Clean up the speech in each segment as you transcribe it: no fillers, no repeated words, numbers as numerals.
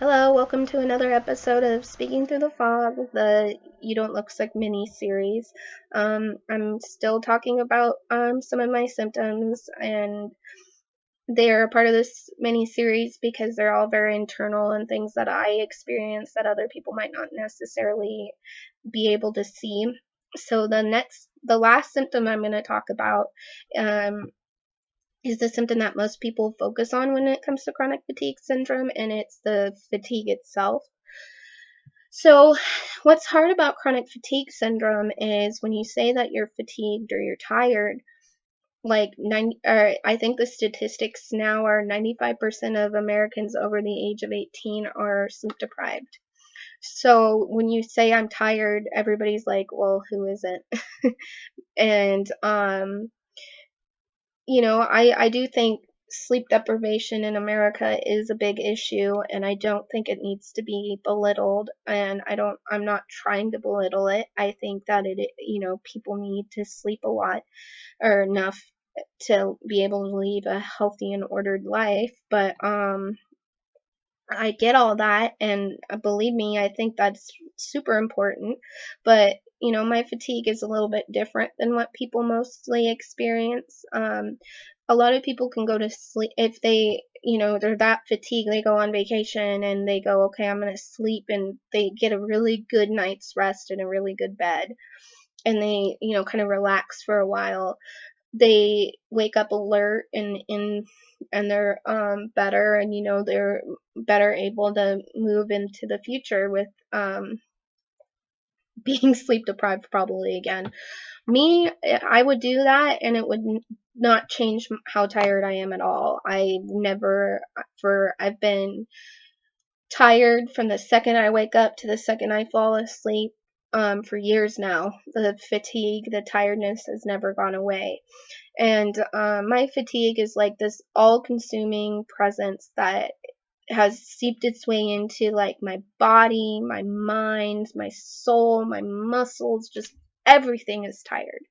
Hello, welcome to another episode of Speaking Through the Fog, the You Don't Look Sick mini series. I'm still talking about some of my symptoms, and they're a part of this mini series because they're all very internal and things that I experience that other people might not necessarily be able to see. So the last symptom I'm going to talk about is the symptom that most people focus on when it comes to chronic fatigue syndrome, and it's the fatigue itself. So, what's hard about chronic fatigue syndrome is when you say that you're fatigued or you're tired, I think the statistics now are 95% of Americans over the age of 18 are sleep deprived. So, when you say I'm tired, everybody's like, well, who isn't? And I do think sleep deprivation in America is a big issue, and I don't think it needs to be belittled, and I'm not trying to belittle it. I think that people need to sleep a lot or enough to be able to lead a healthy and ordered life, but I get all that, and believe me, I think that's super important. But my fatigue is a little bit different than what people mostly experience. A lot of people can go to sleep if they're that fatigued. They go on vacation and they go, okay, I'm gonna sleep, and they get a really good night's rest in a really good bed, and they kind of relax for a while. They wake up alert and they're better, and they're better able to move into the future with being sleep deprived probably again. Me, I would do that and it would not change how tired I am at all. I've been tired from the second I wake up to the second I fall asleep for years now. The fatigue, the tiredness has never gone away. And my fatigue is like this all-consuming presence that has seeped its way into like my body, my mind, my soul, my muscles, just everything is tired.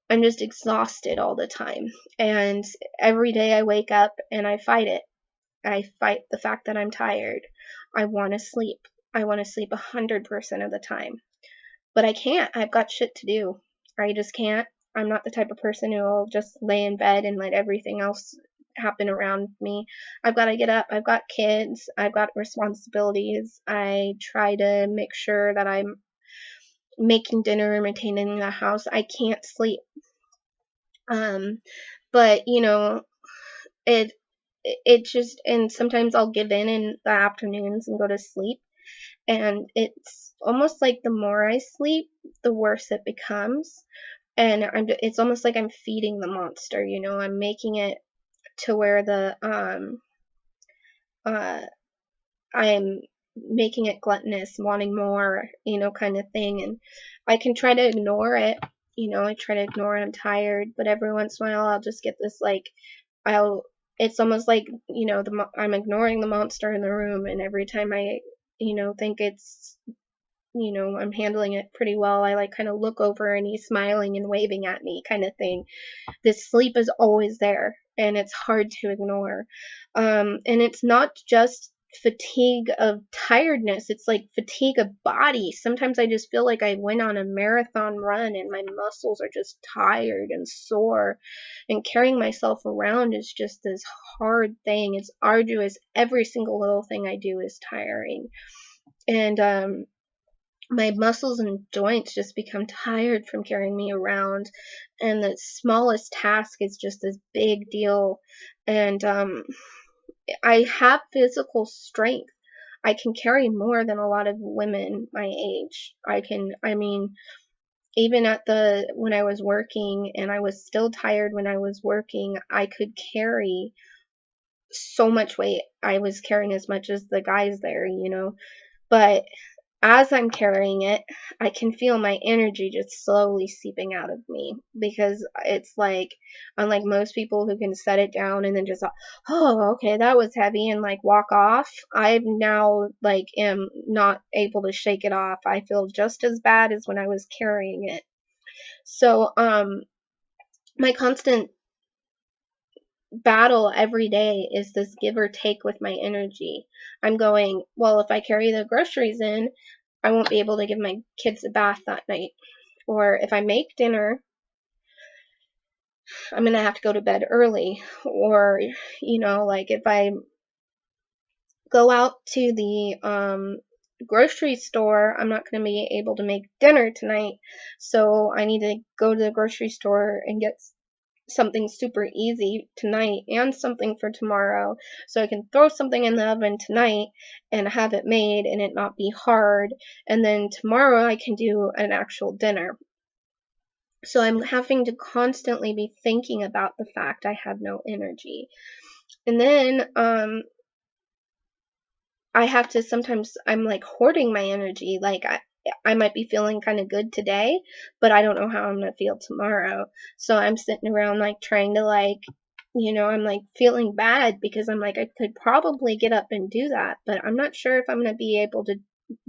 I'm just exhausted all the time. And every day I wake up and I fight it. I fight the fact that I'm tired. I want to sleep. I want to sleep 100% of the time. But I can't. I've got shit to do. I just can't. I'm not the type of person who will just lay in bed and let everything else happen around me. I've got to get up. I've got kids. I've got responsibilities. I try to make sure that I'm making dinner and maintaining the house. I can't sleep. But it it just, and sometimes I'll give in the afternoons and go to sleep, and it's almost like the more I sleep, the worse it becomes. And it's almost like I'm feeding the monster. I'm making it to where uh I'm making it gluttonous, wanting more, kind of thing. And I can try to ignore it. I try to ignore it. I'm tired, but every once in a while I'll just get this like I'll it's almost like I'm ignoring the monster in the room, and every time I think it's I'm handling it pretty well, I like kind of look over and he's smiling and waving at me, kind of thing. This sleep is always there, and it's hard to ignore. And it's not just fatigue of tiredness, it's like fatigue of body. Sometimes I just feel like I went on a marathon run and my muscles are just tired and sore, and carrying myself around is just this hard thing. It's arduous. Every single little thing I do is tiring. And my muscles and joints just become tired from carrying me around, and the smallest task is just this big deal. And I have physical strength. I can carry more than a lot of women my age. Even when I was working, and I was still tired when I was working, I could carry so much weight. I was carrying as much as the guys there. But as I'm carrying it, I can feel my energy just slowly seeping out of me, because it's like, unlike most people who can set it down and then just, oh, okay, that was heavy, and like walk off, I now like am not able to shake it off. I feel just as bad as when I was carrying it. So, my constant battle every day is this give or take with my energy. I'm going, well, if I carry the groceries in, I won't be able to give my kids a bath that night. Or if I make dinner, I'm going to have to go to bed early. Or, like if I go out to the grocery store, I'm not going to be able to make dinner tonight. So I need to go to the grocery store and get something super easy tonight and something for tomorrow, so I can throw something in the oven tonight and have it made and it not be hard, and then tomorrow I can do an actual dinner. So I'm having to constantly be thinking about the fact I have no energy. And then I have to, sometimes I'm like hoarding my energy. Like I might be feeling kind of good today, but I don't know how I'm going to feel tomorrow. So I'm sitting around like trying to I'm like feeling bad because I'm like, I could probably get up and do that, but I'm not sure if I'm going to be able to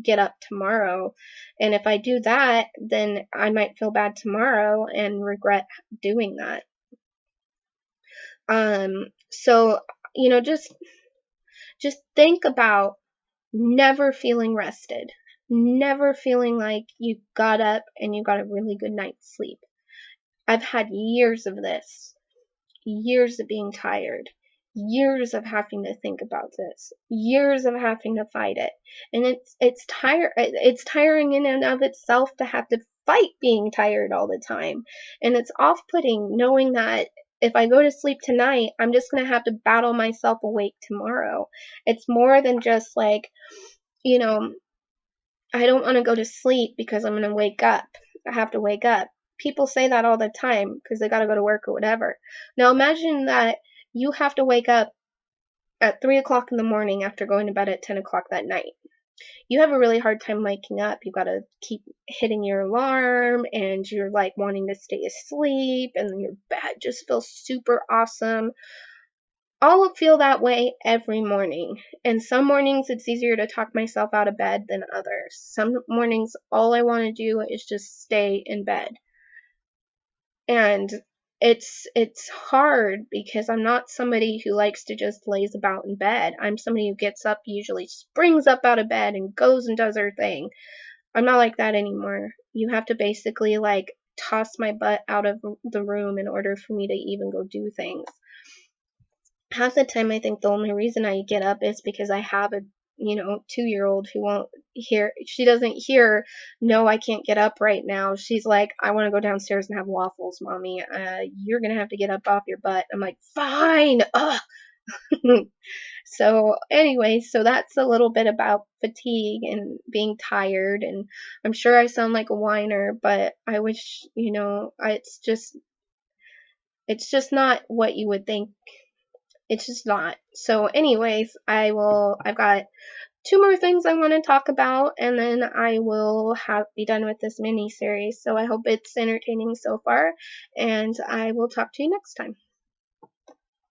get up tomorrow. And if I do that, then I might feel bad tomorrow and regret doing that. So, just think about never feeling rested, never feeling like you got up and you got a really good night's sleep. I've had years of this, years of being tired, years of having to think about this, years of having to fight it. And it's tiring in and of itself to have to fight being tired all the time. And it's off-putting knowing that if I go to sleep tonight, I'm just going to have to battle myself awake tomorrow. It's more than just like, you know, I don't want to go to sleep because I'm going to wake up. I have to wake up. People say that all the time because they got to go to work or whatever. Now imagine that you have to wake up at 3 o'clock in the morning after going to bed at 10 o'clock that night. You have a really hard time waking up. You got to keep hitting your alarm and you're like wanting to stay asleep and your bed just feels super awesome. I'll feel that way every morning. And some mornings it's easier to talk myself out of bed than others. Some mornings all I want to do is just stay in bed. And it's hard because I'm not somebody who likes to just laze about in bed. I'm somebody who gets up, usually springs up out of bed and goes and does her thing. I'm not like that anymore. You have to basically like toss my butt out of the room in order for me to even go do things. Half the time I think the only reason I get up is because I have a 2-year-old who won't hear. She doesn't hear, no, I can't get up right now. She's like, I want to go downstairs and have waffles, mommy. You're gonna have to get up off your butt. I'm like, fine. Ugh. So anyway, so that's a little bit about fatigue and being tired, and I'm sure I sound like a whiner, but I wish, it's just not what you would think. It's just not. So anyways, I've got 2 more things I want to talk about, and then I will be done with this mini series. So I hope it's entertaining so far, and I will talk to you next time.